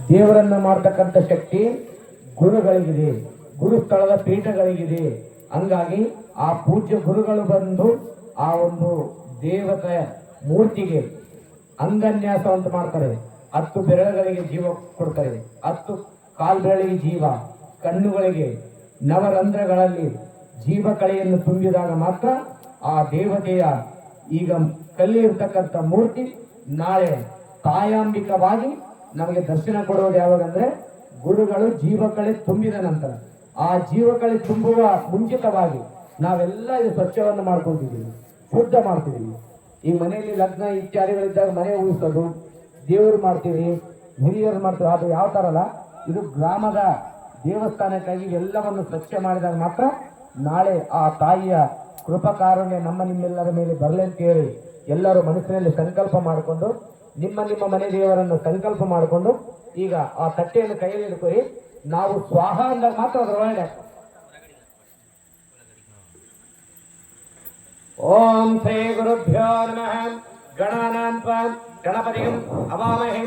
ದೇವರನ್ನ ಮಾಡತಕ್ಕಂಥ ಶಕ್ತಿ ಗುರುಗಳಿಗಿದೆ, ಗುರು ಸ್ಥಳದ ಪೀಠಗಳಿಗಿದೆ. ಹಂಗಾಗಿ ಆ ಪೂಜ್ಯ ಗುರುಗಳು ಬಂದು ಆ ಒಂದು ದೇವತೆಯ ಮೂರ್ತಿಗೆ ಅಂಗನ್ಯಾಸ ಅಂತ ಮಾಡ್ತಾರೆ. 10 ಬೆರಳುಗಳಿಗೆ ಜೀವ ಕೊಡ್ತಾರೆ, 10 ಕಾಲು ಬೆರಳಿಗೆ ಜೀವ, ಕಣ್ಣುಗಳಿಗೆ ನವರಂಧ್ರಗಳಲ್ಲಿ ಜೀವ ಕಳೆಯನ್ನು ತುಂಬಿದಾಗ ಮಾತ್ರ ಆ ದೇವತೆಯ ಈಗ ಕಲ್ಲಿರ್ತಕ್ಕಂಥ ಮೂರ್ತಿ ನಾಳೆ ತಾಯಾಂಬಿಕವಾಗಿ ನಮಗೆ ದರ್ಶನ ಕೊಡುವುದು ಯಾವಾಗಂದ್ರೆ ಗುರುಗಳು ಜೀವಕಳೆ ತುಂಬಿದ ನಂತರ. ಆ ಜೀವಕಳೆ ತುಂಬುವ ಮುಂಚಿತವಾಗಿ ನಾವೆಲ್ಲ ಇದು ಸ್ವಚ್ಛವನ್ನು ಮಾಡ್ಕೊಂಡಿದ್ದೀವಿ, ಶುದ್ಧ ಮಾಡ್ತಿದ್ದೀವಿ. ಈ ಮನೆಯಲ್ಲಿ ಲಗ್ನ ಇತ್ಯಾದಿಗಳಿದ್ದಾಗ ಮನೆ ಉಳಿಸೋದು, ದೇವರು ಮಾಡ್ತೀವಿ, ಹಿರಿಯರು ಮಾಡ್ತೀವಿ. ಅದು ಯಾವ ಥರ ಅಲ್ಲ, ಇದು ಗ್ರಾಮದ ದೇವಸ್ಥಾನಕ್ಕಾಗಿ ಎಲ್ಲವನ್ನು ಸ್ವಚ್ಛ ಮಾಡಿದಾಗ ಮಾತ್ರ ನಾಳೆ ಆ ತಾಯಿಯ ಕೃಪಕಾರುಣ್ಯ ನಮ್ಮ ನಿಮ್ಮೆಲ್ಲರ ಮೇಲೆ ಬರಲಿ ಅಂತ ಹೇಳಿ ಎಲ್ಲರೂ ಮನಸ್ಸಿನಲ್ಲಿ ಸಂಕಲ್ಪ ಮಾಡಿಕೊಂಡು ನಿಮ್ಮ ನಿಮ್ಮ ಮನೆ ದೇವರನ್ನು ಸಂಕಲ್ಪ ಮಾಡಿಕೊಂಡು ಈಗ ಆ ತಟ್ಟೆಯನ್ನು ಕೈಯಲ್ಲಿ ಹಿಡ್ಕೊರಿ. ನಾವು ಸ್ವಾಹ ಅಂದಾಗ ಮಾತ್ರ ಅದರೊಳಗಡೆ ಓಂ ಶ್ರೀ ಗುರುಭ್ಯೋ ನಮಃ. ಗಣಾನಾಂ ತ್ವಾ ಗಣಪತಿಂ ಅವಾಮಹೇ